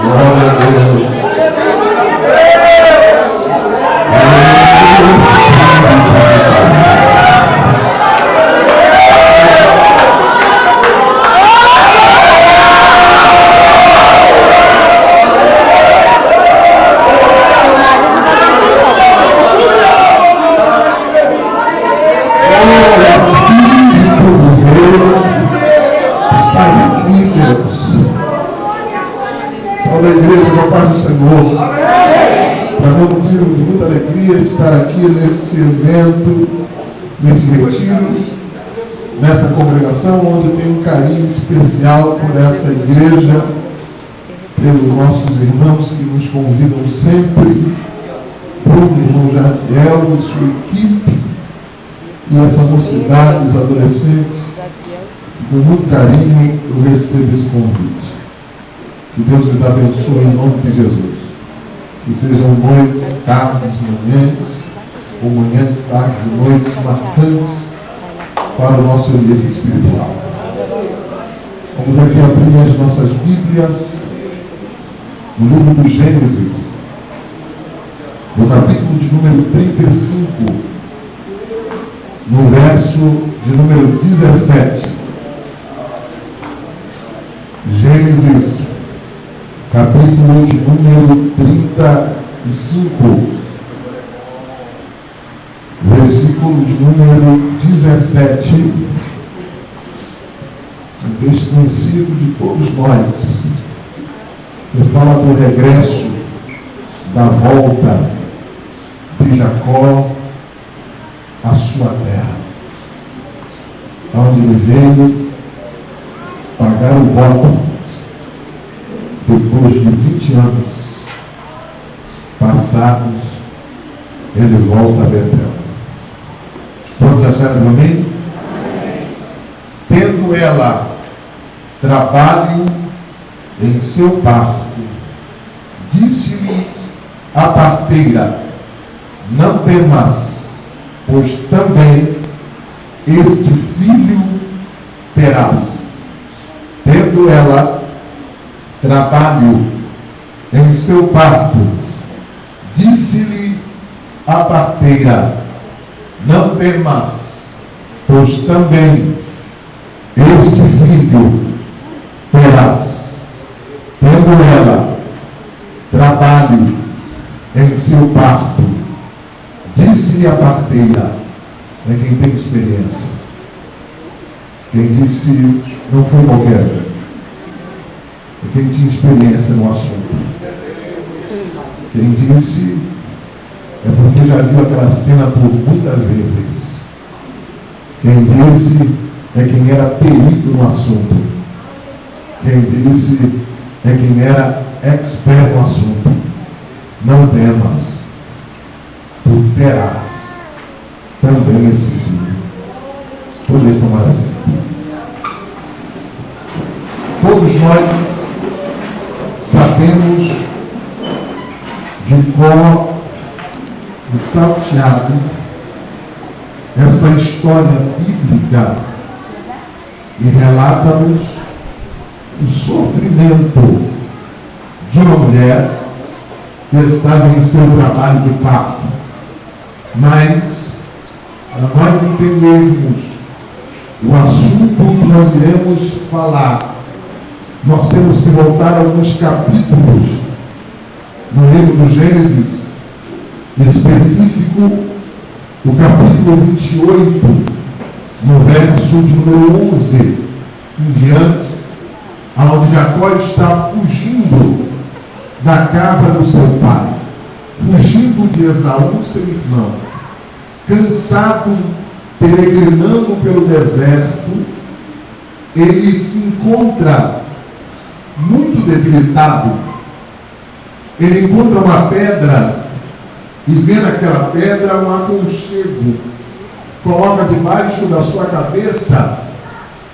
Glória a Deus. Estar aqui nesse evento, nesse retiro, nessa congregação, onde eu tenho um carinho especial por essa igreja, pelos nossos irmãos que nos convidam sempre, por o irmão Jadiel e sua equipe, e essa mocidade, os adolescentes, com muito carinho eu recebo esse convite. Que Deus nos abençoe em nome de Jesus. Que sejam noites, tardes, ou manhãs, tardes e noites marcantes para o nosso ambiente espiritual. Vamos aqui abrir as nossas Bíblias no livro do Gênesis, no capítulo de número 35, no verso de número 17. Gênesis, capítulo de número 35, versículo de número 17, um texto conhecido de todos nós, que fala do regresso, da volta de Jacó à sua terra, onde ele veio pagar o voto. Depois de 20 anos passados, ele volta a Betel. Todos acharam amém? Tendo ela trabalho em seu parto, disse-lhe a parteira: não temas, pois também este filho terás. Tendo ela trabalho em seu parto, disse-lhe a parteira: não temas, pois também este filho terás. Tendo ela trabalho em seu parto, disse-lhe a parteira. É quem tem experiência. Quem disse não foi qualquer. Quem tinha experiência no assunto. Quem disse é porque já viu aquela cena por muitas vezes. Quem disse é quem era perito no assunto. Quem disse é quem era expert no assunto. Não temas, tu terás também esse filho. Podeis tomar assim. Todos nós sabemos de cor e salteado essa história bíblica e relata-nos o sofrimento de uma mulher que estava em seu trabalho de parto. Mas, para nós entendermos o assunto que nós iremos falar, nós temos que voltar a alguns capítulos no livro do Gênesis, em específico o capítulo 28, no verso de número 11 em diante, onde Jacó está fugindo da casa do seu pai, fugindo de Esaú, seu irmão, cansado, peregrinando pelo deserto. Ele se encontra muito debilitado. Ele encontra uma pedra e vê naquela pedra um aconchego. Coloca debaixo da sua cabeça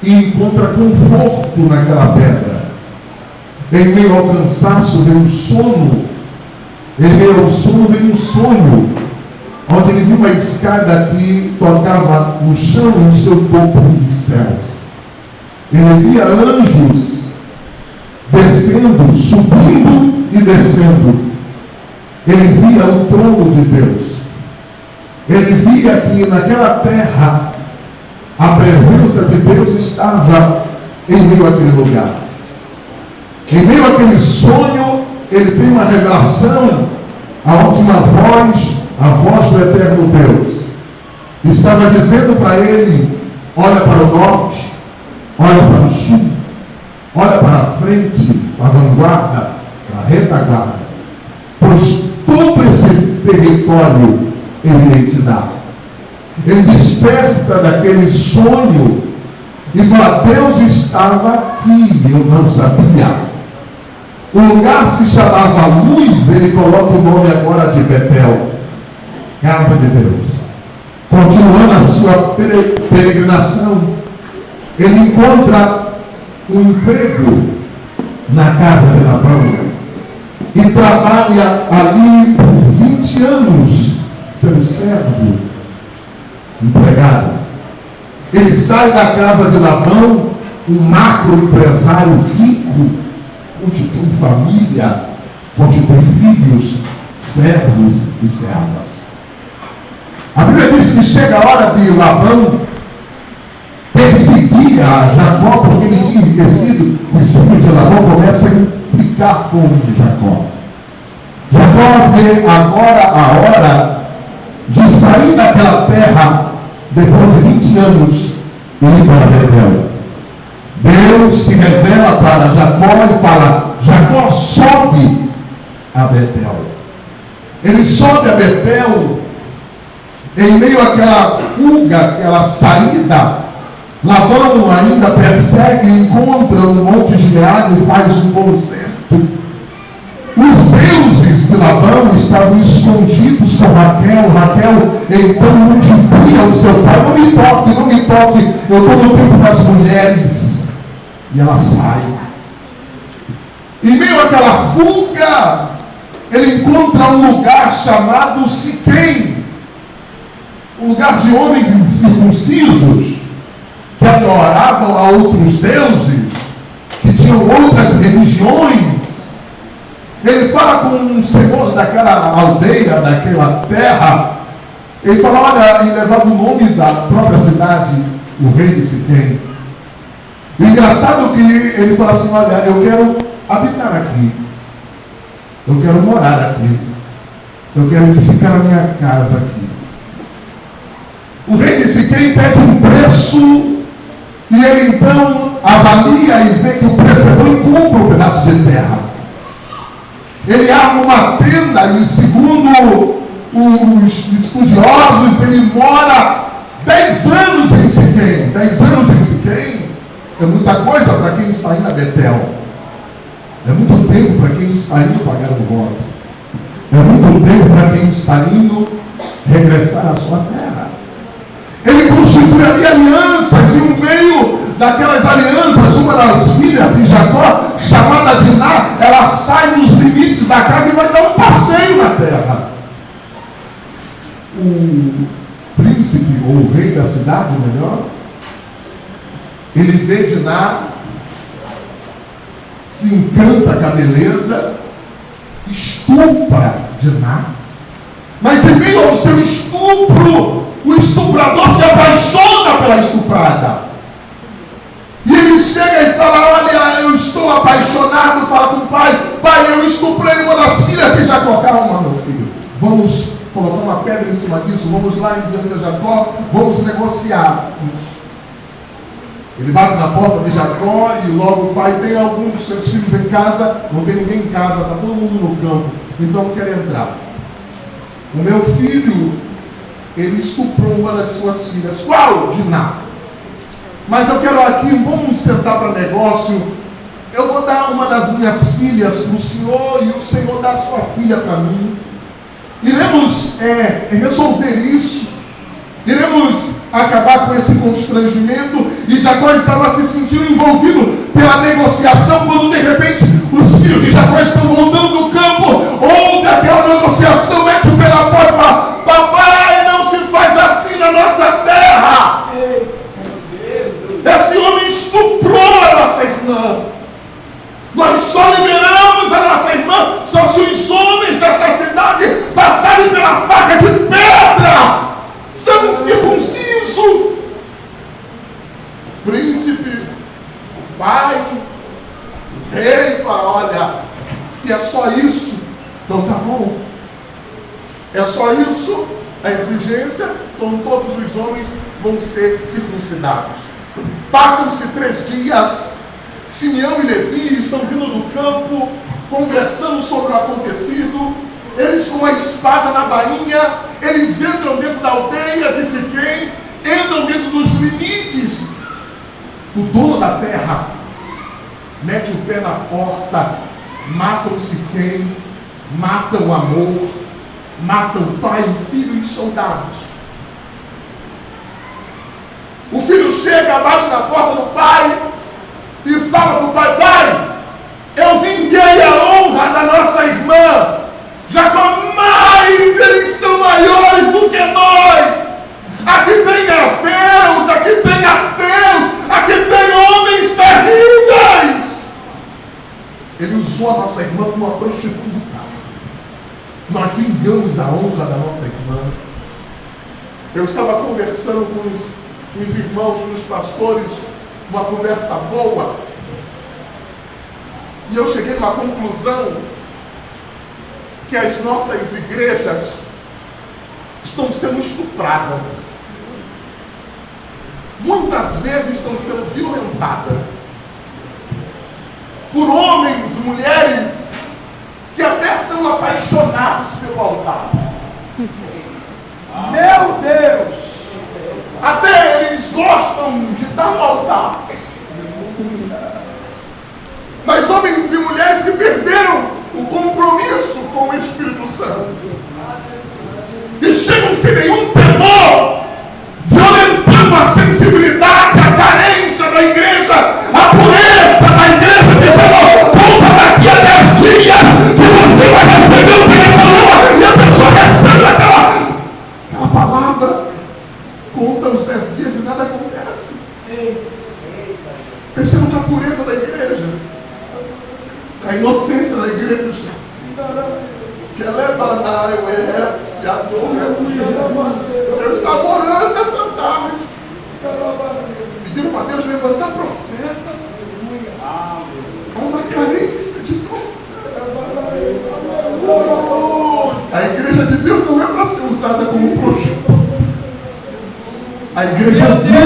e encontra conforto naquela pedra. Em meio ao cansaço vem o sono Ele veio ao sono, veio um sonho, onde ele viu uma escada que tocava no chão e no seu topo dos céus. Ele via anjos descendo, subindo e descendo. Ele via o trono de Deus. Ele via que naquela terra a presença de Deus estava em meio àquele lugar. Em meio àquele sonho, ele tem uma revelação, aonde uma voz, a voz do eterno Deus, estava dizendo para ele: olha para o norte, olha para o sul, olha para a frente, para a vanguarda, para a retaguarda, pois todo esse território ele irei te dar. Ele desperta daquele sonho e fala: Deus estava aqui, eu não sabia. O lugar se chamava Luz, ele coloca o nome agora de Betel, casa de Deus. Continuando a sua peregrinação, ele encontra um emprego na casa de Labão e trabalha ali por 20 anos, sendo servo, empregado. Ele sai da casa de Labão, um macro empresário rico, constitui família, constitui filhos, servos e servas. A Bíblia diz que chega a hora de Labão perseguir a Jacó, porque ele tinha enriquecido. O espírito de Labão começa a implicar com Jacó. Jacó vê agora a hora de sair daquela terra depois de 20 anos e ir para Betel. Deus se revela para Jacó e fala: Jacó, sobe a Betel. Ele sobe a Betel, em meio àquela fuga, aquela saída. Labão ainda persegue, encontra um monte de gado e faz um concerto. Os deuses de Labão estavam escondidos com Raquel. Raquel então multiplica o seu pai: não me toque, não me toque, eu estou no tempo das mulheres. E ela sai. Em meio àquela fuga, ele encontra um lugar chamado Siquém, um lugar de homens incircuncisos que adoravam a outros deuses, que tinham outras religiões. Ele fala com um senhor daquela aldeia, daquela terra. Ele fala: olha, e levava o nome da própria cidade, o rei de Siquém. O engraçado é que ele fala assim: olha, eu quero habitar aqui, eu quero morar aqui, eu quero edificar a minha casa aqui. O rei de Siquém pede um preço e ele então avalia e vê que o preço é bom e compra um pedaço de terra. Ele arma uma tenda e, segundo os estudiosos, ele mora 10 anos em Siquém. 10 anos em Siquém é muita coisa para quem está indo a Betel. É muito tempo para quem está indo pagar o voto. É muito tempo para quem está indo regressar à sua terra. Ele constitui ali alianças, e no meio daquelas alianças, uma das filhas de Jacó, chamada Diná, ela sai dos limites da casa e vai dar um passeio na terra. O príncipe, ou o rei da cidade, melhor, ele vê Diná, se encanta com a beleza, estupra Diná, mas em meio ao seu estupro, o estuprador se apaixona pela estuprada. E ele chega e fala: olha, eu estou apaixonado. Fala com o pai: pai, eu estuprei uma das filhas de Jacó. Calma, meu filho, vamos colocar uma pedra em cima disso, vamos lá em diante de Jacó, vamos negociar. Ele bate na porta de Jacó e logo o pai: tem algum dos seus filhos em casa? Não tem ninguém em casa, está todo mundo no campo, então quer entrar. O meu filho, ele estuprou uma das suas filhas. Qual? Diná. Mas eu quero aqui, vamos sentar para negócio. Eu vou dar uma das minhas filhas para o senhor e o senhor dá a sua filha para mim. Iremos resolver isso. Iremos acabar com esse constrangimento. E Jacó estava se sentindo envolvido pela negociação, quando de repente os filhos de Jacó estão voltando do campo, ouve aquela negociação, mete o pé na porta e fala: papai, não se faz assim na nossa terra. Esse homem estuprou a nossa irmã. Nós só liberamos a nossa irmã só se os homens dessa cidade passarem pela faca de pedra. São circuncisos. O príncipe, o pai, o rei fala: olha, se é só isso, então tá bom. É só isso a exigência, então todos os homens vão ser circuncidados. Passam-se 3 dias, Simeão e Levi estão vindo do campo, conversando sobre o acontecido. Eles com a espada na bainha, eles entram dentro da aldeia de Siquém, entram dentro dos limites. O dono da terra mete o pé na porta, matam Siquém, matam o amor, matam o pai, o filho e os soldados. O filho chega, bate na porta do pai e fala para o pai: pai, eu vinguei a honra da nossa irmã. Jacó, mas eles são maiores do que nós. Aqui tem ateus, aqui tem ateus, aqui tem homens terríveis. Ele usou a nossa irmã como uma prostituta. Nós vingamos a honra da nossa irmã. Eu estava conversando com os irmãos, com os pastores, uma conversa boa, e eu cheguei a uma conclusão que as nossas igrejas estão sendo estupradas. Muitas vezes estão sendo violentadas por homens, mulheres que até são apaixonados pelo altar. Meu Deus! Até eles gostam de estar no altar. Mas homens e mulheres que perderam o compromisso com o Espírito Santo e chegam sem nenhum temor, violentando a sensibilidade, a carência da igreja, a pureza da igreja, dizendo: volta daqui a 10 dias que você vai receber o telefone, e a pessoa recebe aquela palavra, conta os 10 dias e nada acontece. Pensando na pureza da igreja, a inocência da igreja, que ela é banal, esse adoro. Eu estava orando essa tarde, pedindo para Deus levantar profetas. Há uma carência de profetas. A igreja de Deus não é para ser usada como projeto. A igreja de Deus,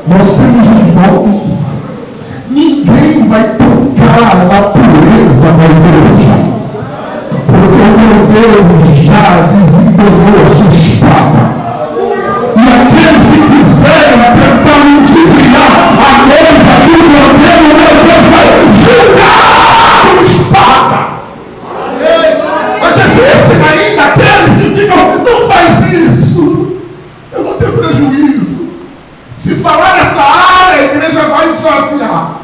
nós temos um dom. Ninguém vai tocar na pureza da igreja, porque o meu Deus já desempenhou a sua espada. E aqueles que quiserem tentar ludibriar a noiva do meu Deus vai julgar com espada. Mas existem ainda aqueles que ficam: não faz isso, eu vou ter prejuízo. Se falar nessa área, a igreja vai esvaziar.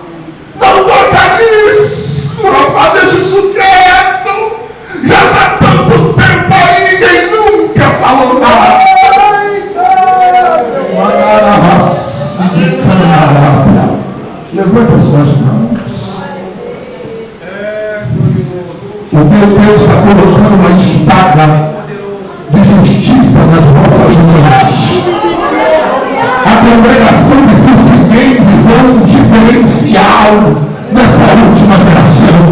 Não toca nisso, rapaz, deixa isso quieto. Já está tanto tempo aí, ninguém nunca falou nada. Levanta suas mãos. O meu Deus está colocando uma espada de justiça nas vossas mãos. A congregação de seus clientes é um diferencial nessa última geração.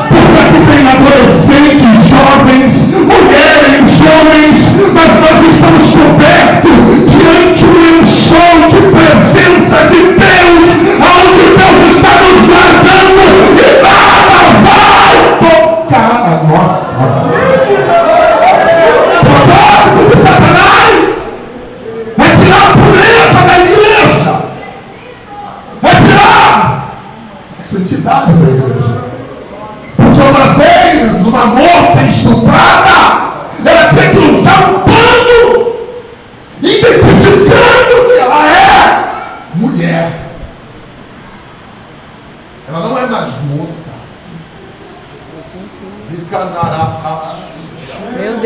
Porque aqui tem adolescentes, jovens, mulheres, homens, mas nós estamos cobertos diante do lençol de presença de Deus, aonde Deus está nos guardando e nada vai tocar a nossa vida. Propósito de Satanás é tirar a pureza da igreja, é tirar a santidade da igreja. Porque uma vez uma moça estuprada, ela tinha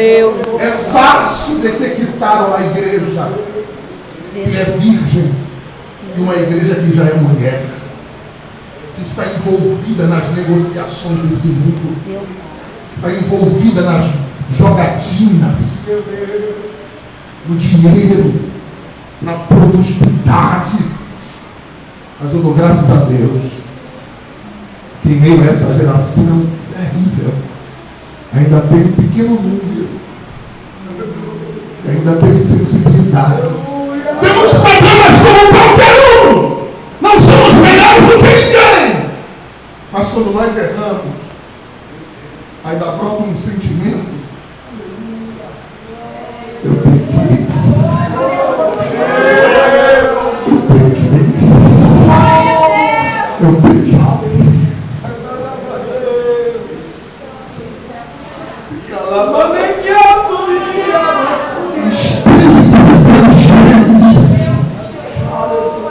Deus. É fácil detectar uma igreja que é virgem e uma igreja que já é mulher, que está envolvida nas negociações desse mundo, está envolvida nas jogatinas, no dinheiro, na produtividade. Mas eu dou graças a Deus que em meio a essa geração terrível ainda tem um pequeno número, ainda tem sensibilidades. Temos problemas como qualquer um, não somos melhores do que ninguém, mas quando nós erramos, ainda brota um sentimento: eu pequei, eu pequei.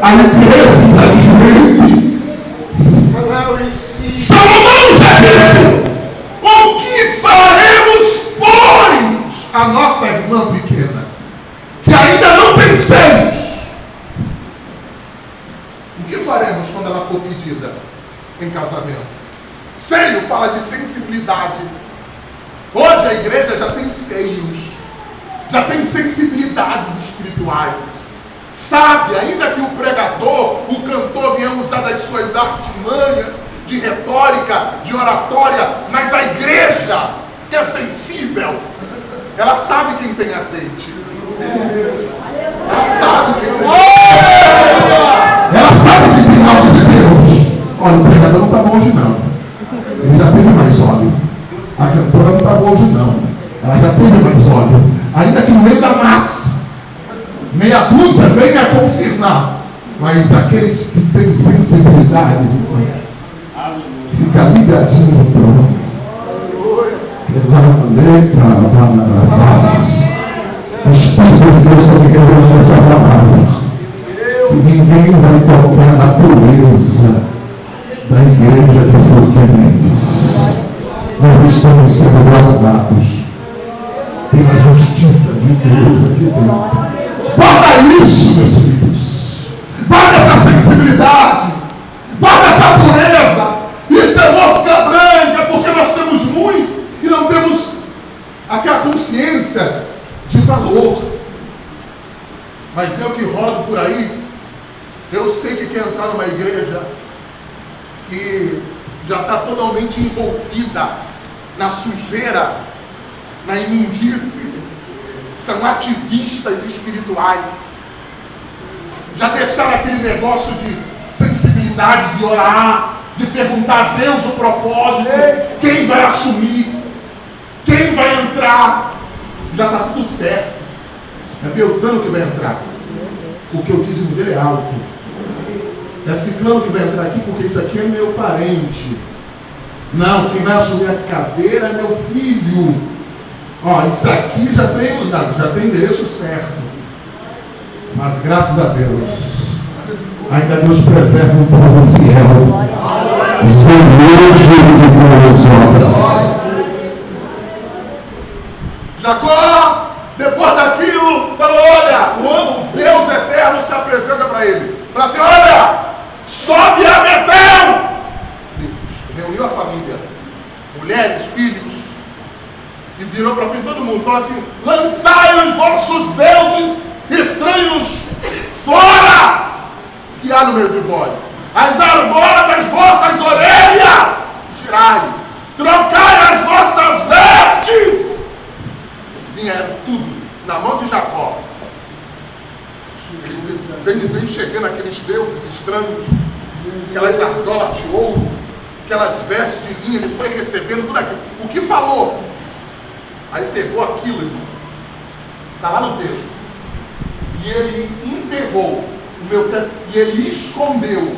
A igreja gente. Salomão já disse: o que faremos, pois, a nossa irmã pequena, que ainda não pensemos? O que faremos quando ela for pedida em casamento? Seio fala de sensibilidade. Hoje a igreja já tem seios, já tem sensibilidades espirituais. Sabe, ainda que o pregador, o cantor venha usar das suas artimanhas de retórica, de oratória, mas a igreja, que é sensível, ela sabe quem tem azeite. Ela sabe quem tem azeite. Ela sabe quem tem óleo de Deus. Olha, o pregador não está bom hoje não. Ele já teve mais óleo. A cantora não está boa hoje não. Ela já teve mais óleo. Ainda que no meio da massa, meia dúzia venha a confirmar. Mas aqueles que têm sensibilidade, fica ligadinho no trono. O Espírito de Deus está me querendo essa palavra. Que ninguém vai tocar na pureza da igreja de Forquenentes. Nós estamos sendo guardados pela justiça de Deus aqui dentro. Guarda isso, meus filhos. Guarda essa sensibilidade. Guarda essa pureza. Isso é mosca branca, porque nós temos muito e não temos aquela consciência de valor. Mas eu que rodo por aí, eu sei que quer entrar numa igreja que já está totalmente envolvida na sujeira, na imundície. São ativistas espirituais. Já deixaram aquele negócio de sensibilidade, de orar, de perguntar a Deus o propósito, quem vai assumir, quem vai entrar. Já está tudo certo. É Beltrano que vai entrar, porque o dízimo dele é alto. É Ciclano que vai entrar aqui, porque isso aqui é meu parente. Não, quem vai assumir a cadeira é meu filho. Ó, isso aqui já tem endereço certo. Mas graças a Deus, ainda Deus preserva um povo fiel, zeloso de boas obras. Jacó, depois daquilo, falou: olha, o Deus eterno se apresenta para ele. Fala assim: olha, sobe a Betel. Reuniu a família, mulheres, filhos, e virou para frente todo mundo. Falou assim: lançai os vossos deuses estranhos fora, que há no meio de vós. As argolas das vossas orelhas tirai, trocai as vossas vestes. Vinha tudo na mão de Jacó. Ele vem chegando aqueles deuses estranhos, aquelas argolas de ouro, aquelas vestes de linha. Ele foi recebendo tudo aquilo. O que falou? Aí pegou aquilo, irmão. Está lá no texto. E ele enterrou o meu teto, e ele escondeu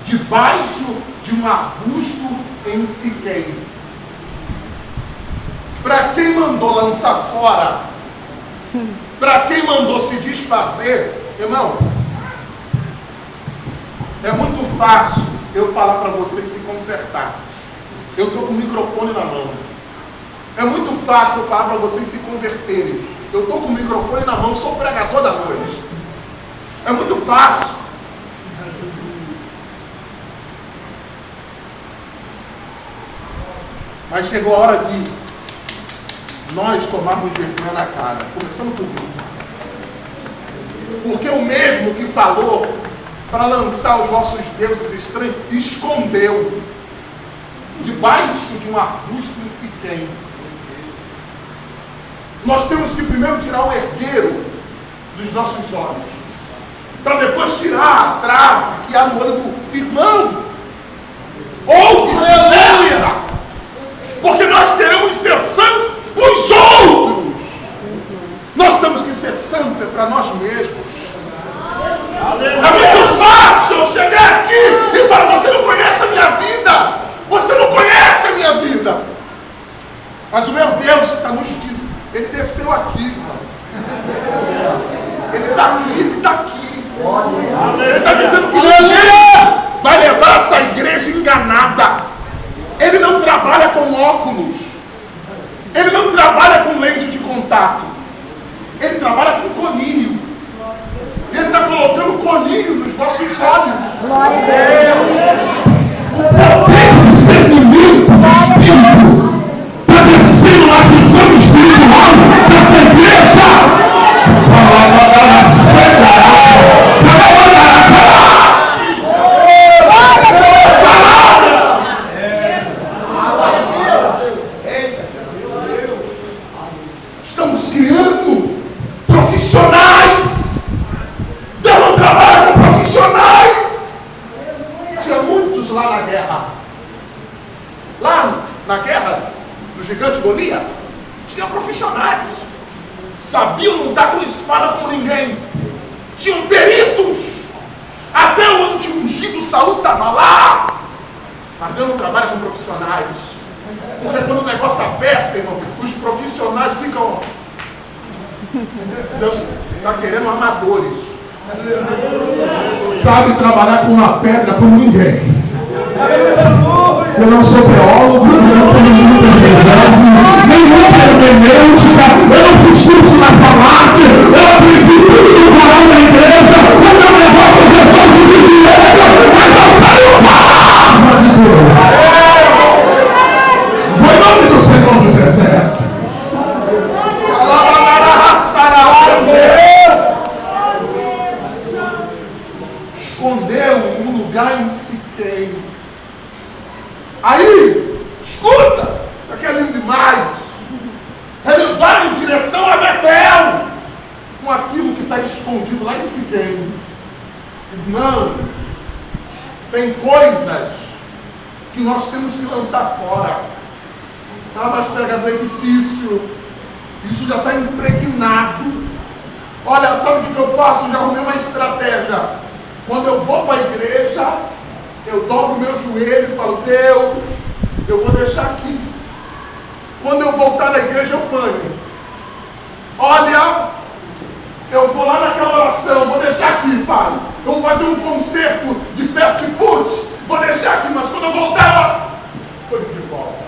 debaixo de um arbusto em Siquém. Para quem mandou lançar fora, para quem mandou se desfazer, irmão, é muito fácil eu falar para vocês se consertar. Eu estou com o microfone na mão. É muito fácil eu falar para vocês se converterem. Eu estou com o microfone na mão, sou pregador da noite. É muito fácil. Mas chegou a hora de nós tomarmos vergonha na cara. Começando por mim. Porque o mesmo que falou para lançar os vossos deuses estranhos, escondeu debaixo de um arbusto em Siquém. Nós temos que primeiro tirar o ergueiro dos nossos olhos, para depois tirar a trave que há no olho do irmão. Ouve, aleluia! Porque nós queremos ser santos os outros. Nós temos que ser santos para nós mesmos. É muito fácil eu chegar aqui e falar: você não conhece a minha vida. Você não conhece a minha vida. Mas o meu Deus está nos dizendo. Ele desceu aqui, irmão. Ele está aqui, ele está aqui. Ele está dizendo que ninguém vai levar essa igreja enganada. Ele não trabalha com óculos. Ele não trabalha com lente de contato. Ele trabalha com colírio. Ele está colocando colírio nos vossos olhos. Glória a Deus. O sentimento do Espírito está descendo na visão espiritual dessa igreja. Estamos criando profissionais. Deus não trabalha com profissionais. Tinha muitos lá na guerra. Lá na guerra do gigante Golias, tinha profissionais. Sabiam lutar com espada como ninguém. Tinham peritos. Até o anti-ungido Saul estava lá. Mas Deus não trabalha com profissionais. Porque quando o negócio aperta, irmão, os profissionais ficam... Deus está querendo amadores. Sabe trabalhar com uma pedra como ninguém. Eu não sou teólogo, eu não tenho muita verdade, nem muita hermenêutica, eu não fiz curso na FAMAC, eu aprendi tudo no canal da igreja, o meu negócio é resolve de dinheiro, mas eu tenho palavra de Deus. Foi em nome do Senhor dos Exércitos. Escondeu um lugar em Siquém. Aí, escuta, isso aqui é lindo demais. Ele vai em direção a Betel, com aquilo que está escondido lá em Siquém. Irmão, tem coisas que nós temos que lançar fora. Ah, mas pregador é difícil. Isso já está impregnado. Olha, sabe o que eu faço? Já arrumei uma estratégia. Quando eu vou para a igreja, eu dobro o meu joelho e falo: Deus, eu vou deixar aqui. Quando eu voltar da igreja, eu banho. Olha, eu vou lá naquela oração, vou deixar aqui, Pai. Eu vou fazer um concerto de fast food, vou deixar aqui, mas quando eu voltar, eu estou de volta.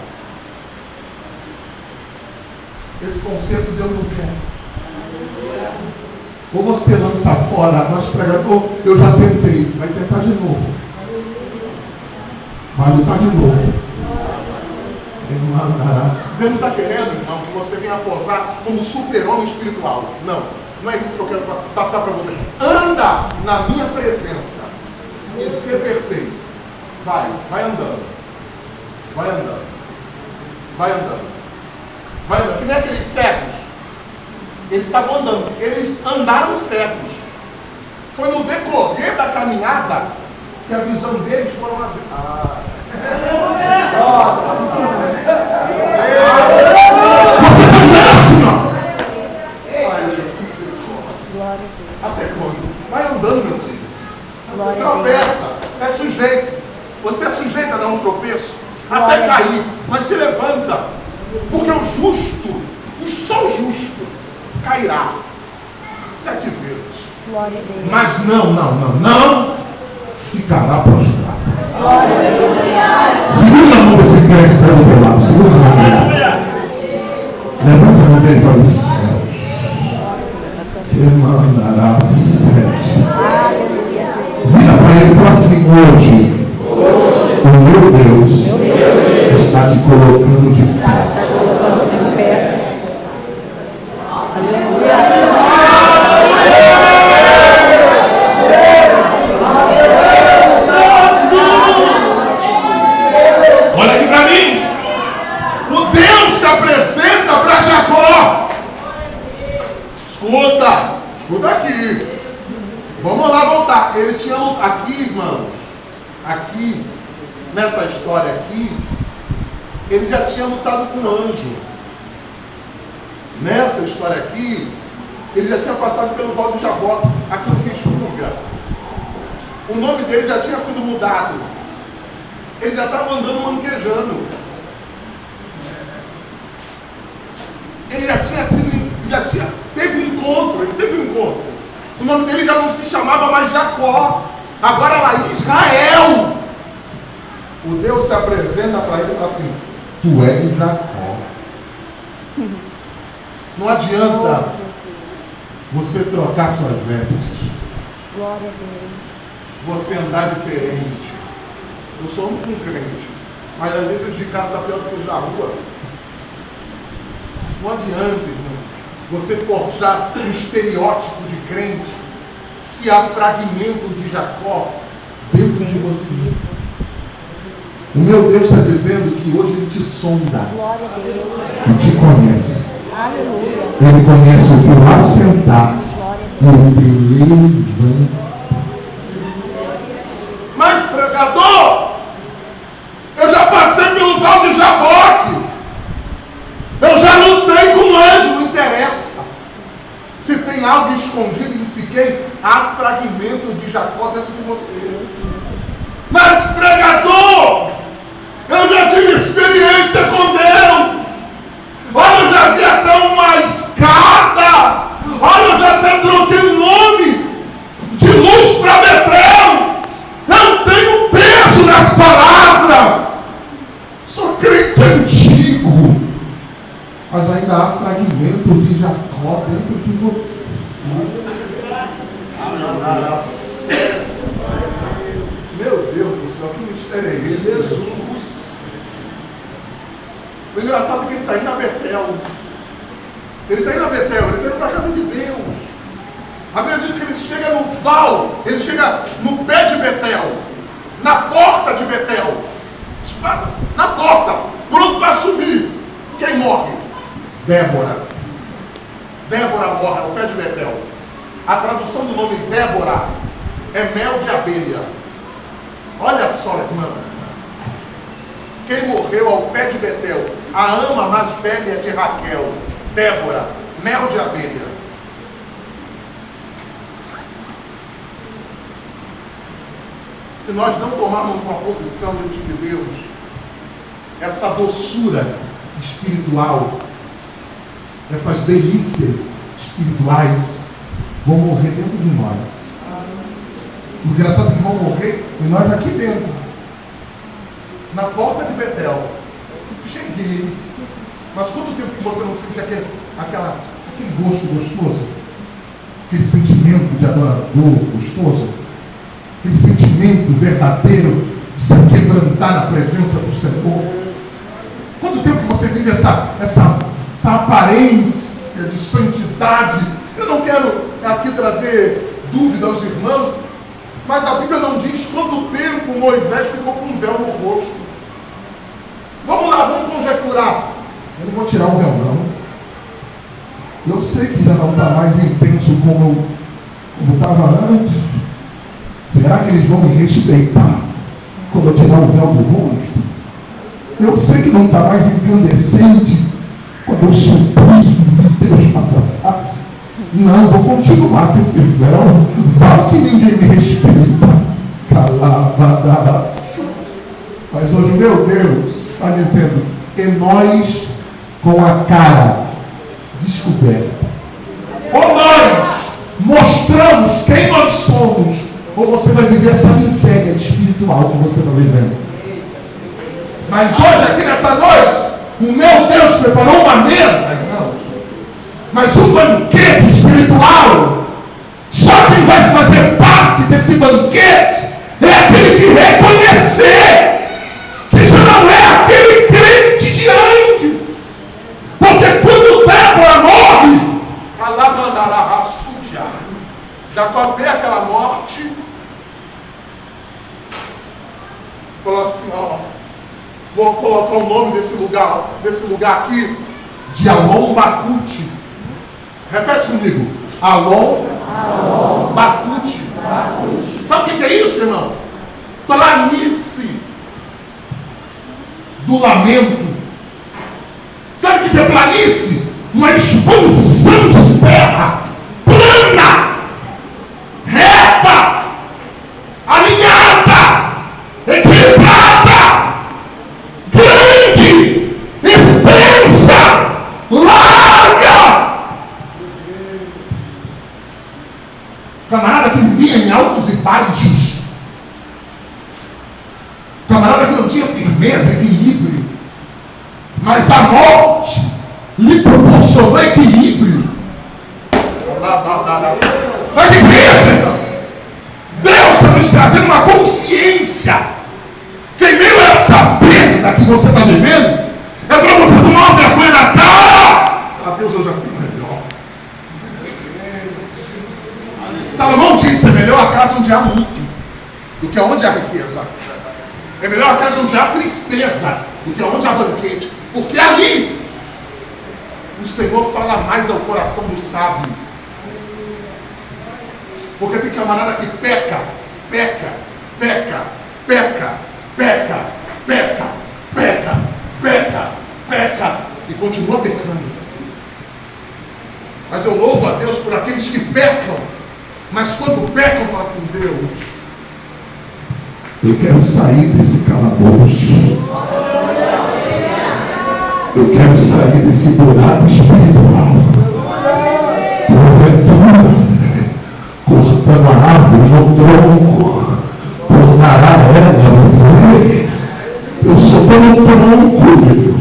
Esse concerto Deus não quer. Ou você lança fora, mas pregador, eu já tentei, vai tentar de novo. Vai lutar de novo. Deus não está querendo, irmão, que você venha posar como super-homem espiritual. Não, não é isso que eu quero passar para você. Anda na minha presença e ser perfeito. Vai andando. Vai andando. Vai andando. Vai andando. Que nem aqueles cegos. Eles estavam andando. Eles andaram cegos. Foi no decorrer da caminhada que a visão deles foram abrir. Você está andando assim, ó. Até quando? Vai andando, meu filho. Tropeça. É sujeito. Você é sujeito a dar um tropeço. Até cair. Mas se levanta. Porque o justo, só o justo, cairá 7 vezes. Glória a Deus. Mas não ficará prostrado. Glória a Deus. Segura a mão desse crente para o teu lado. Segura a mão dele. Levanta a mão dele para os céus. Emanará sete. Vira para ele e fala assim: hoje, o meu Deus está te colocando de pé. Olha aqui para mim. O Deus se apresenta para Jacó. Escuta aqui. Vamos lá voltar. Ele tinha aqui, irmãos, aqui, nessa história aqui, ele já tinha lutado com o anjo. Nessa história aqui, ele já tinha passado pelo Val de Jaboque, aquilo que expurga. O nome dele já tinha sido mudado. Ele já estava andando manquejando. Ele teve um encontro. O nome dele já não se chamava mais Jacó. Agora lá Israel. O Deus se apresenta para ele e fala assim: tu és Jacó. Não adianta você trocar suas vestes. Glória a Deus. Você andar diferente. Eu sou um crente, mas às vezes de casa está pior do que os da rua. Não adianta, irmão, você forjar um estereótipo de crente se há fragmentos de Jacó dentro de você. O meu Deus está dizendo que hoje Ele te sonda. Glória a Deus. E te conhece. Aleluia. Ele conhece o teu assentar e o teu levantar. Mas, pregador, eu já passei pelo Val de Jaboque. Eu já lutei com o anjo. Não interessa. Se tem algo escondido em si, há fragmentos de Jacó dentro de você. Mas, pregador, eu já tive experiência com Deus. Olha, eu já vi até uma escada. Olha, eu já até troquei o nome de luz para Betel. Eu tenho peso nas palavras. Sou crente antigo. Mas ainda há fragmentos de Jacó dentro de você. Meu Deus do céu, que mistério é esse? Jesus. O engraçado é que ele está indo a Betel. Ele está indo a Betel, ele está indo para a casa de Deus. A Bíblia diz que ele chega no val, ele chega no pé de Betel, na porta de Betel, na porta, pronto para subir. Quem morre? Débora. Débora morre ao pé de Betel. A tradução do nome Débora é mel de abelha. Olha só, irmão. Quem morreu ao pé de Betel, a ama mais velha de Raquel, Débora, mel de abelha. Se nós não tomarmos uma posição diante de Deus, essa doçura espiritual, essas delícias espirituais vão morrer dentro de nós. O engraçado é que vão morrer e nós aqui dentro, na porta de Betel. Cheguei, mas quanto tempo que você não sente aquele gosto gostoso? Aquele sentimento de adorador gostoso? Aquele sentimento verdadeiro de se quebrantar na presença do Senhor? Quanto tempo que você vive essa aparência de santidade? Eu não quero aqui trazer dúvida aos irmãos, mas a Bíblia não diz quanto tempo Moisés ficou com um véu no rosto. Vamos lá, vamos conjecturar. Eu não vou tirar o véu, não. Eu sei que já não está mais intenso como estava antes. Será que eles vão me respeitar quando eu tirar o véu do rosto? Eu sei que não está mais incandescente quando eu suplir Deus passa a face. Não, vou continuar com esse véu. Vai que ninguém me respeita. Calavadas. Mas hoje, meu Deus, está dizendo que nós com a cara descoberta. Ou nós mostramos quem nós somos, ou você vai viver essa miséria espiritual que você está vivendo. Mas hoje, aqui nessa noite, o meu Deus preparou uma mesa Mas o banquete espiritual, só quem vai fazer parte desse banquete é aquele que reconhecer que já não é aquele crente de antes. Porque quando Débora morre, Jacó vê aquela morte, falou assim, ó, vou colocar o nome desse lugar aqui, de Alon Bacute. Repete comigo, Alon Bacute. Sabe o que é isso, irmão? Planície do lamento. Sabe o que é planície? Uma expansão de terra plana, reta, alinhada, equilibrada, grande, extensa, larga. Camarada que vivia em altos e baixos, camarada que não tinha firmeza, equilíbrio, mas a morte lhe proporcionou equilíbrio. Mas igreja, Deus está nos trazendo uma consciência que em meio a essa perda que você está vivendo, é para você tomar uma vergonha na cara. A Deus, eu já fui melhor. Salomão disse, é melhor a casa onde há luto do que onde há riqueza. É melhor a casa onde há tristeza do que onde há banquete. Porque ali o Senhor fala mais ao coração do sábio. Porque tem camarada que peca, e continua pecando. Mas eu louvo a Deus por aqueles que pecam, mas quando pecam, falam assim, Deus, eu quero sair desse calabouço. Eu quero sair desse buraco espiritual. Porventura, cortando a árvore no tronco, tornará ela viver. Eu sou como um tronco, Deus.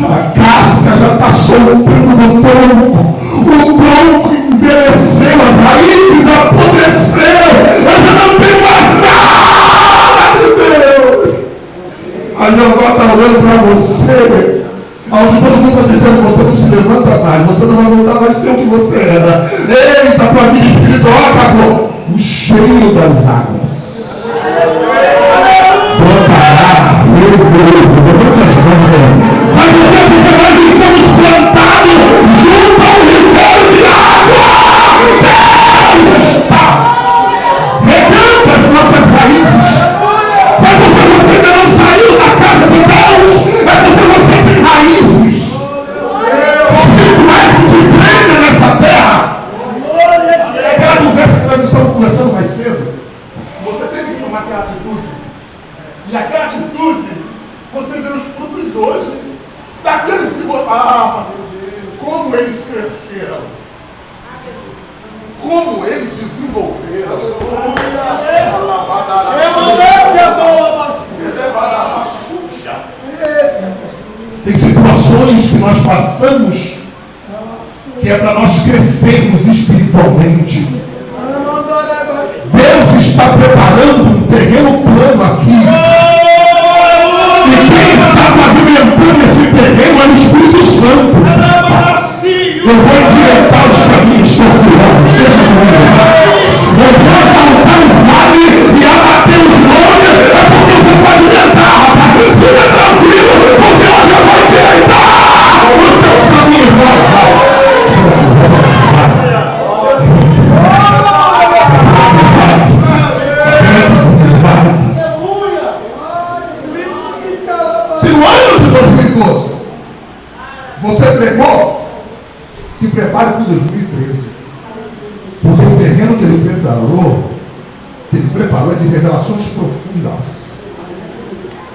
A casca já está soltando no tronco. O tronco envelheceu, as raízes apodreceram. Eu já não tenho mais nada de Deus. A Jeová está olhando para você, onde todo mundo está dizendo, você não se levanta mais, você não vai voltar mais a ser o que você era. Eita, tua vida espiritual acabou. O cheiro das águas brotará, sabe por quê? Porque nós estamos plantados junto ao ribeiro de água. Deus está regando as nossas raízes. É porque você ainda não saiu da casa de Deus. É porque você tem raízes espirituais que se prendem nessa terra. É aquela conversa que nós estamos conversando mais cedo. Você teve que tomar aquela atitude. E aquela atitude, você vê os frutos hoje. Daqueles que votaram. Como eles cresceram. Como eles desenvolveram. Tem situações que nós passamos que é para nós crescermos espiritualmente. Deus está preparando um terreno plano aqui. E quem está pavimentando esse terreno é o Espírito Santo. Eu vou endireitar os caminhos tortuosos. Eu vou assaltar o vale e abater os montes. É porque eu vou pavimentar, rapaz. Fica tranquilo, porque hoje eu vou endireitar os seus caminhos. Se no ano de 2012 você pregou, se prepare para 2013. Porque o terreno que ele preparou é de revelações profundas.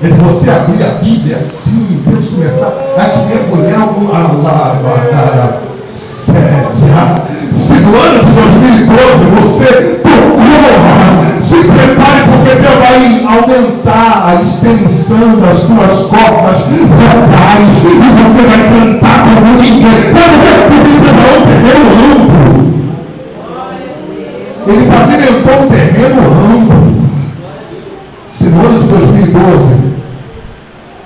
É de você abrir a Bíblia assim, Deus começar a te mergulhar se no ano de 2012 você procura, se prepare porque Deus vai aumentar a extensão das suas cordas vocais, e você vai cantar como ninguém. Porque preparou um terreno amplo. Ele pavimentou um terreno amplo. Se no ano de 2012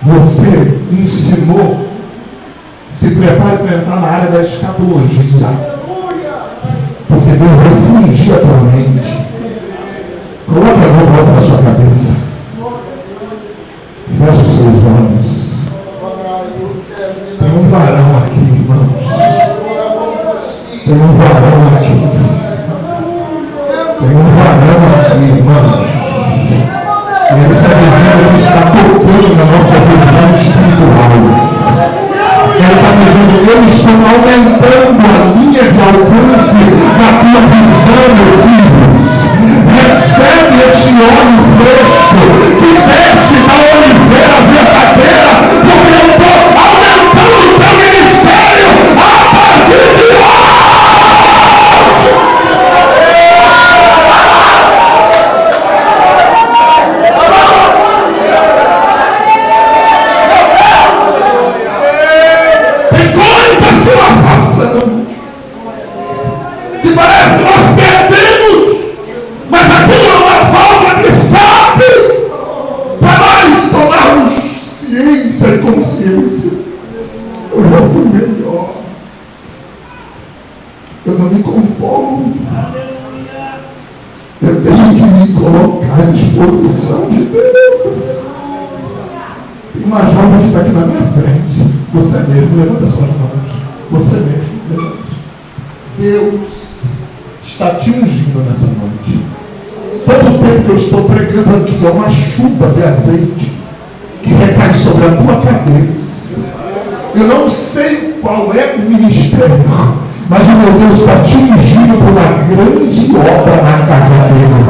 você ensinou, se prepare para entrar na área da escatologia. Porque Deus vai fingir a tua mente. Coloque a mão na sua cabeça. Feche os seus olhos. Tem um varão aqui, irmãos. Tem um varão aqui. Tem um varão aqui, irmãos. E essa visão está tocando na nossa visão espiritual. Ele está dizendo, eu estou aumentando a linha de alcance da tua visão, meu filho. Recebe esse óleo fresco que desce da oliveira verdadeira, porque eu estou aumentando o teu ministério a partir de hoje. Tem coisas que nós passamos que parece que nós perdemos, mas aquilo é uma falta de escape para nós tomarmos ciência e consciência. Eu já fui melhor. Eu não me conformo. Eu tenho que me colocar à disposição de Deus. Tem uma jovem que está aqui na minha frente. Você mesmo, levanta suas mãos. Você mesmo, levanta. Deus está te ungindo nessa noite. Todo o tempo que eu estou pregando aqui é uma chuva de azeite que recai sobre a tua cabeça. Eu não sei qual é o ministério, mas o meu Deus está te ungindo por uma grande obra na casa dele.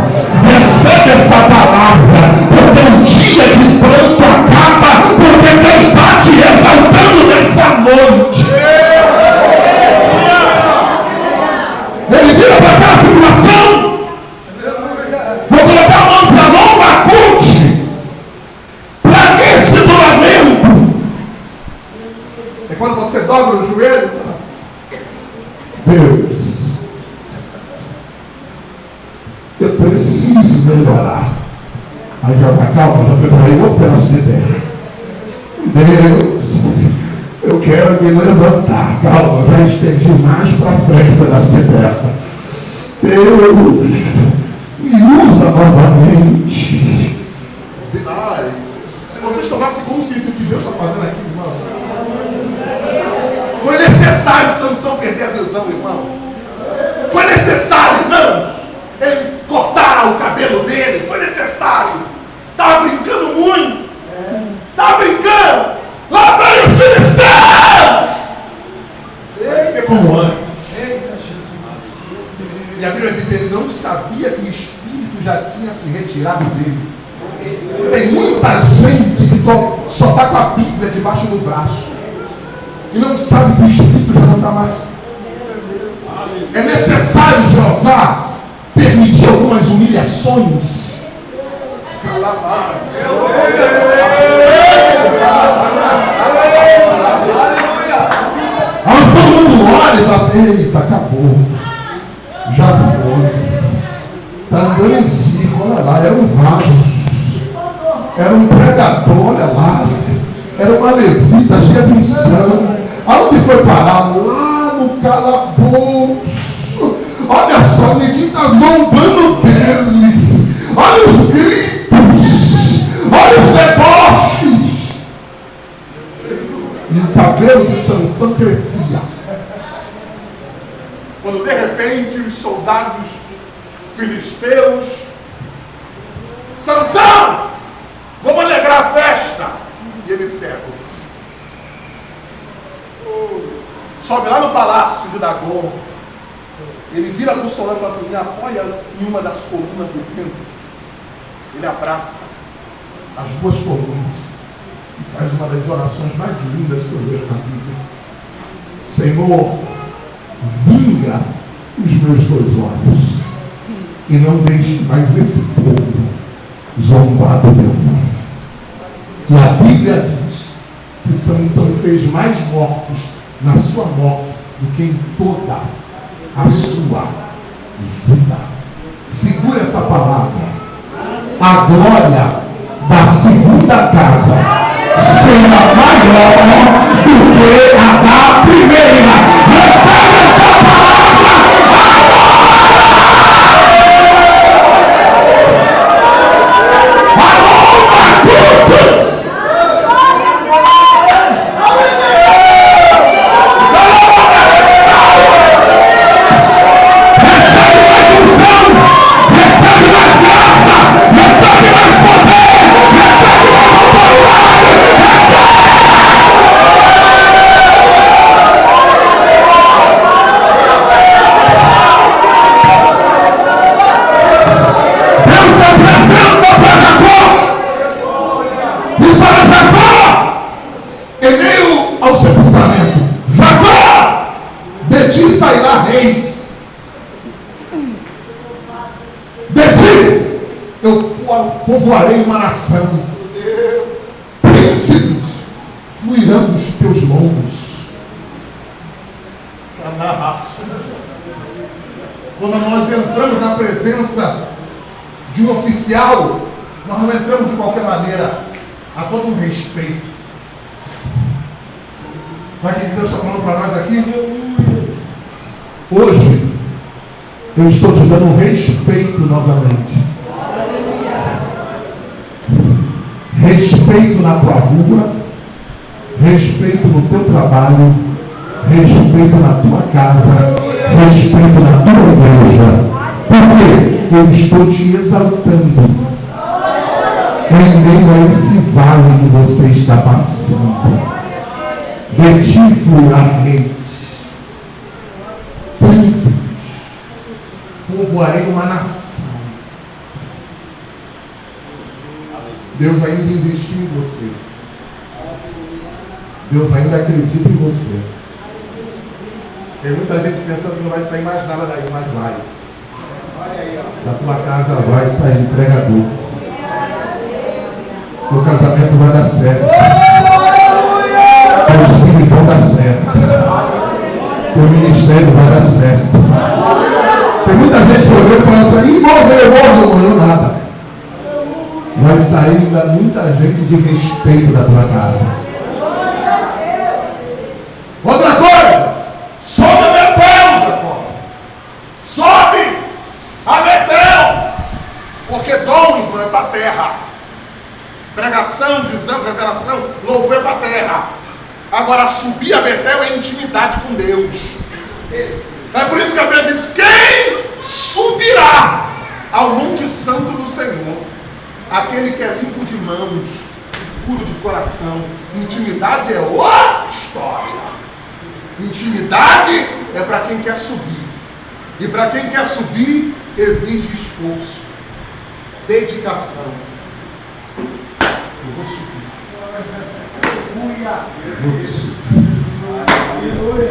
Recebe essa palavra, porque o dia de pranto acaba, porque Deus está te exaltando nessa noite. Ele vira para cá a situação. Vou colocar a mão para longa curte. Para esse douramento. É quando você dobra o joelho. Deus, eu preciso melhorar. Aí já está calma, já preparei outro pedaço de terra. Deus, eu quero me levantar. Calma, já estendi mais para frente o pedaço de terra. Deus, me usa novamente. Ai, se vocês tomassem consciência que Deus está fazendo aqui, irmão. Foi necessário Sansão perder a visão, irmão. Foi necessário, irmão, ele cortar o cabelo dele. Foi necessário. Estava brincando muito. Estava brincando. Lá vem os filisteus. Vai ser como antes. E a Bíblia diz que ele não sabia que o Espírito já tinha se retirado dele. Tem muita gente que só está com a Bíblia debaixo do braço e não sabe que o Espírito já não está mais. É necessário, Jeová, permitir algumas humilhações. Aí todo mundo olha e fala assim, eita, acabou. Já foi. Está andando em círculo, olha lá, era um vaso. Era um pregador, olha lá. Era uma levita cheia de unção. Aonde foi parar? Lá no calabouço. Olha só, ninguém está zombando dele. Olha os gritos. Olha os deboches. E o cabelo de Sansão crescia. Quando de repente os soldados filisteus, Sansão, vamos alegrar a festa. E ele cego. Sobe lá no palácio de Dagon. Ele vira para o soldado e fala assim, me apoia em uma das colunas do templo. Ele abraça as duas colunas e faz uma das orações mais lindas que eu vejo na Bíblia. Senhor, vinga os meus dois olhos e não deixe mais esse povo zombar do teu nome. E a Bíblia diz que Sansão fez mais mortos na sua morte do que em toda a sua vida. Segura essa palavra. A glória da segunda casa será maior do que a da primeira. Recebe essa palavra povoarei uma nação, príncipes fluirão dos teus lombos. Quando nós entramos na presença de um oficial, nós não entramos de qualquer maneira, há todo um respeito. Vai que Deus está falando para nós aqui? Hoje, eu estou te dando um respeito novamente. Respeito na tua rua, respeito no teu trabalho, respeito na tua casa, respeito na tua igreja. Porque eu estou te exaltando em meio a esse vale que você está passando. De ti fluirei príncipes, povoarei uma nação. Deus ainda investiu em você. Deus ainda acredita em você. Tem muita gente pensando que não vai sair mais nada daí, mas vai. Da tua casa vai sair pregador. Teu casamento vai dar certo. Teus filhos vão dar certo. Teu ministério vai dar certo. Tem muita gente olhando e falando assim, morreu, nada. Vai sair ainda muita gente de respeito da tua casa. Outra coisa, sobe a Betel, Jacó. Sobe a Betel, porque dom não é para a terra. Pregação, visão, revelação, louvor é para a terra. Agora, subir a Betel é intimidade com Deus. É por isso que a Bíblia diz: quem subirá ao monte santo do Senhor? Aquele que é limpo de mãos, puro de coração. Intimidade é outra história. Intimidade é para quem quer subir. E para quem quer subir, exige esforço, dedicação. Eu vou subir.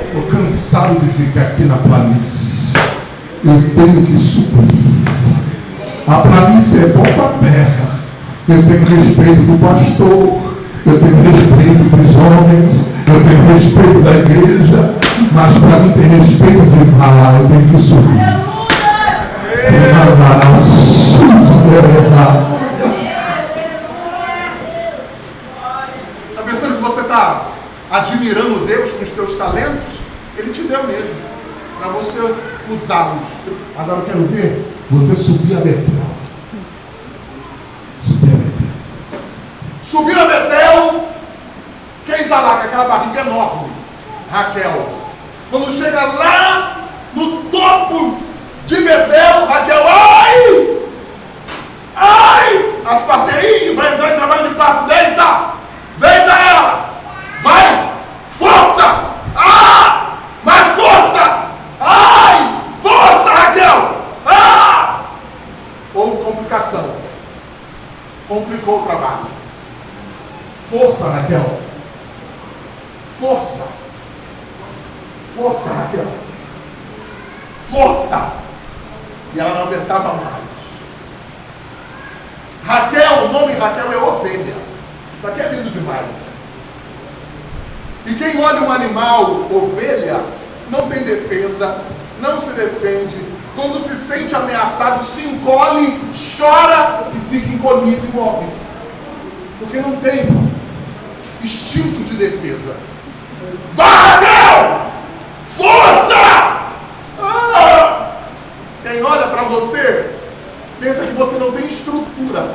Estou cansado de ficar aqui na planície. Eu tenho que subir. A planície é bom para a terra. Eu tenho respeito do pastor, eu tenho respeito dos homens, eu tenho respeito da igreja, mas para mim tem respeito de falar, eu tenho que subir. Está pensando que você está admirando Deus com os teus talentos? Ele te deu mesmo, para você usá-los. Agora eu quero ver você subir a Betel. Subir a Betel, quem está lá com aquela barriga enorme? Raquel. Quando chega lá no topo de Betel, Raquel, ai! Ai! As parteirinhas, vai entrar em trabalho de parto, deita! Deita ela! Vai! Força! Ah! Mais força! Ai! Força, Raquel! Ah! Houve complicação. Complicou o trabalho. Força, Raquel. Força. Força, Raquel. Força. E ela não aguentava mais. Raquel, o nome Raquel é ovelha. Isso aqui é lindo demais. E quem olha um animal, ovelha, não tem defesa, não se defende. Quando se sente ameaçado, se encolhe, chora e fica encolhido e morre. Porque não tem instinto de defesa. Vai, força! Quem olha para você, pensa que você não tem estrutura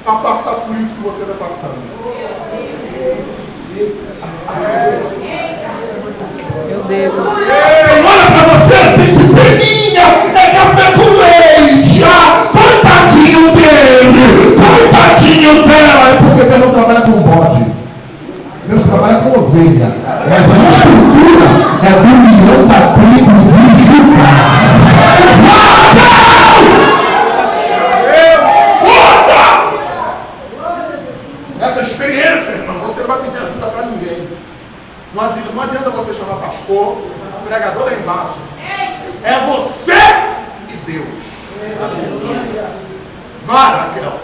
para passar por isso que você está passando. Meu Deus. Quem olha para você, sente peninha, é café com leite, coitadinho dele, coitadinho dela, é porque Deus não trabalha com bode. Deus trabalha com ovelha. Mas a estrutura é do leão da tribo de Judá. Essa experiência, irmão, você não vai pedir ajuda para ninguém. Não adianta você chamar pastor, o pregador é embaixo. É você e Deus. Vai, Raquel.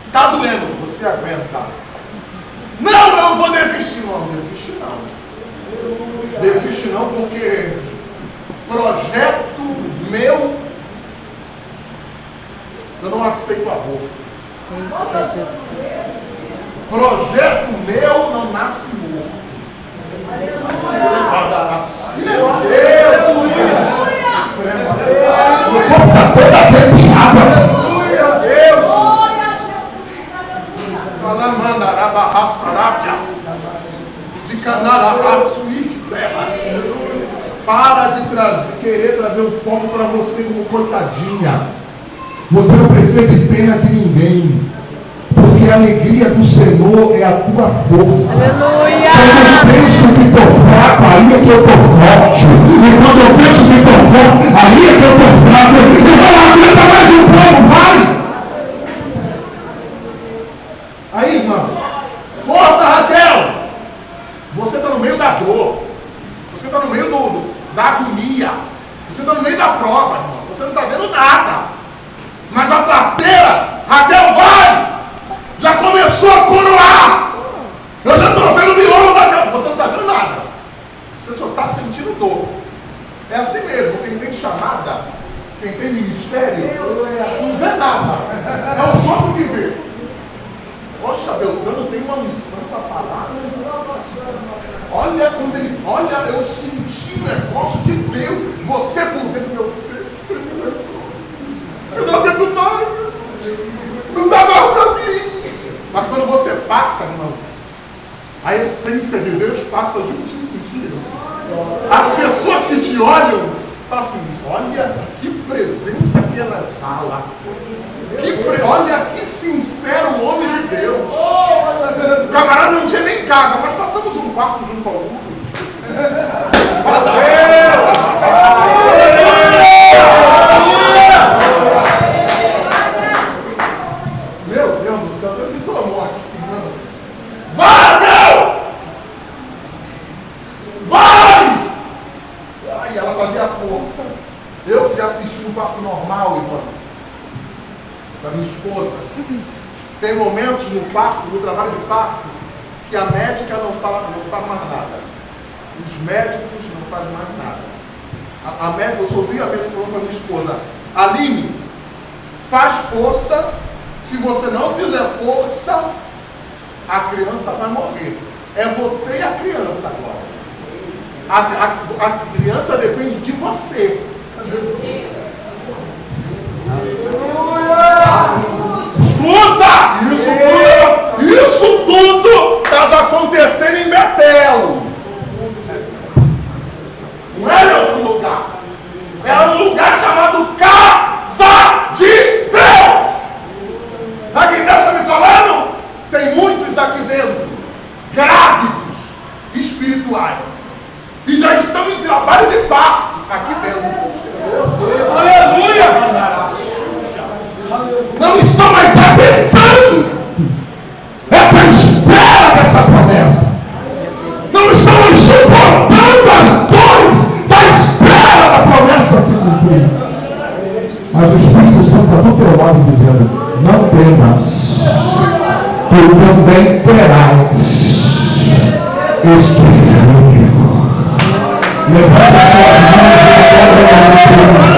Está doendo, você aguenta. Não, eu vou desistir. Não, desiste não. Desiste não, porque projeto meu, eu não aceito aborto. Projeto meu não nasce morto. Meu Deus! O corpo está todo arrepiado. Para de querer trazer o foco para você como coitadinha. Você não precisa de pena de ninguém. Porque a alegria do Senhor é a tua força. Aleluia! Quando eu penso que estou fraco, aí é que eu estou forte. E quando eu penso que estou forte, aí é que eu estou fraco. Então aguenta mais um pouco, vai! Aí, irmão, força, Raquel! Você está no meio da dor. Você está no meio da agonia. Você está no meio da prova, irmão. Você não está vendo nada. Mas a parteira, Raquel, vai! Já começou a coroar! Eu já estou vendo o miolo da Raquel. Você não está vendo nada. Você só está sentindo dor. É assim mesmo. Quem tem chamada, quem tem ministério, não vê nada. É os outros que vê. Poxa, Beltrano tem uma missão para falar. Olha, quando ele. Olha, eu senti o negócio de Deus. Você por dentro do meu peito. Eu não aguento mais. Não dá mais para mim. Mas quando você passa, irmão, a essência de Deus passa juntinho contigo. As pessoas que te olham, falam assim: olha que presença que ela exala. Olha que sincero homem de Deus. O camarada não tinha nem casa, mas passamos um quarto junto ao mundo. Meu Deus do céu, Deus me tomou aqui. Vai, meu! Vai! Ai, ela fazia força. Eu que assisti um parto normal, irmão, da minha esposa. Tem momentos no parto, no trabalho de parto, que a médica não faz mais nada. Os médicos não fazem mais nada. A médica, eu ouvi a médica falando para minha esposa: Aline, faz força. Se você não fizer força, a criança vai morrer. É você e a criança agora. A criança depende de você. Escuta! Isso tudo estava acontecendo em Betel. Não era em outro lugar. Era um lugar chamado Casa de Deus. Sabe quem está me falando? Tem muitos aqui dentro, grávidos, espirituais, e já estão em trabalho de parto aqui dentro. também terás este filho. Levanta as suas mãos.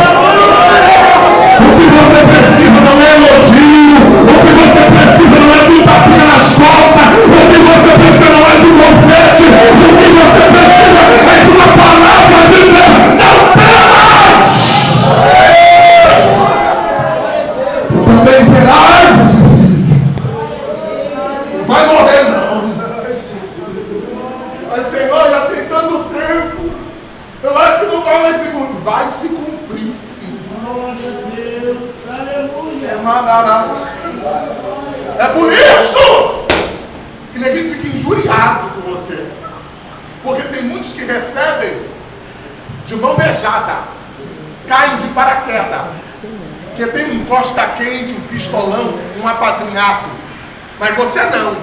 O que você precisa não é elogio, o que você precisa não é de um tapinha nas costas, o que você precisa não é de um confete, o que você precisa é de uma palavra de Deus. Não temas! Tu também terás esse filho. Vai morrer não. Mas Senhor, já tem tanto tempo. Eu acho que não vai mais se cumprir. Vai se cumprir sim. É manarás. É por isso que ninguém fica injuriado com você. Porque tem muitos que recebem de mão beijada, caem de paraquedas. Porque tem um costa quente, um pistolão, um apadrinhado. Mas você não.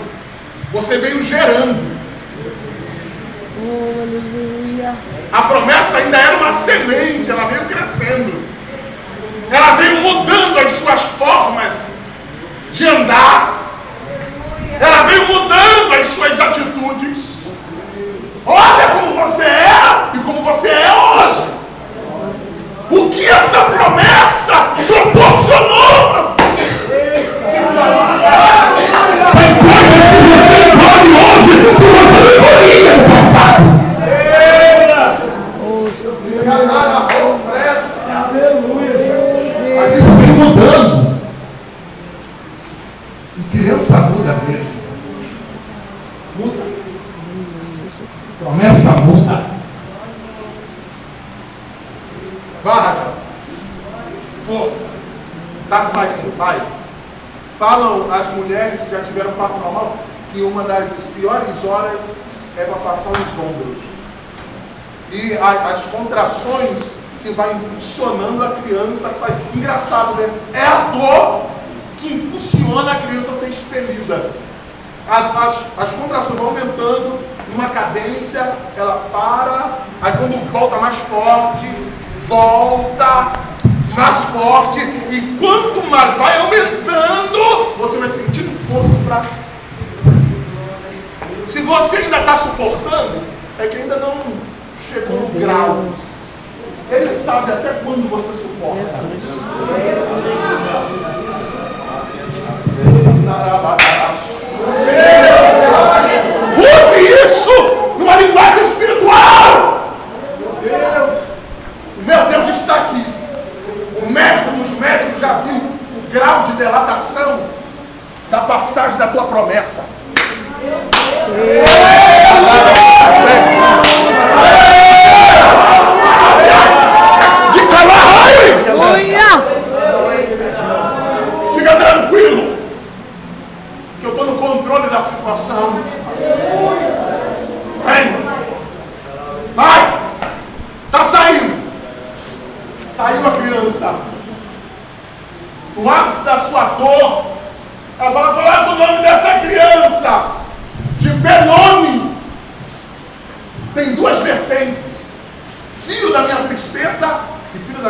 Você veio gerando. Oh, aleluia. A promessa ainda era uma semente, ela veio crescendo. Ela veio mudando as suas formas de andar. Ela veio mudando as suas atitudes. Olha como você era e como você é hoje. O que essa promessa proporcionou? Tem coisas que você pode hoje que você não podia no passado. Oh, Jesus. Mas isso vem mudando. E criança muda mesmo. Muda. Promessa muda. Vai, força. Está saindo, vai. Falam as mulheres que já tiveram parto normal que uma das piores horas é para passar os ombros. E as contrações que vai impulsionando a criança a sair. Engraçado, né? É a dor que impulsiona a criança a ser expelida. As contrações vão aumentando numa cadência, ela para, aí quando volta mais forte, volta mais forte, e quanto mais vai aumentando, você vai sentindo força para. Se você ainda está suportando, é que ainda não chegou no grau. Ele sabe até quando você suporta. Use isso numa linguagem espiritual. Meu Deus está aqui. O médico dos médicos já viu o grau de dilatação da passagem da tua promessa. De calar, Aleluia. fica tranquilo, que eu estou no controle da situação. Vem, vai, está saindo. Saiu a criança. No ápice da sua dor, ela fala, qual é o nome dessa criança? De Benoni. Tem duas vertentes: filho da minha tristeza e filho da minha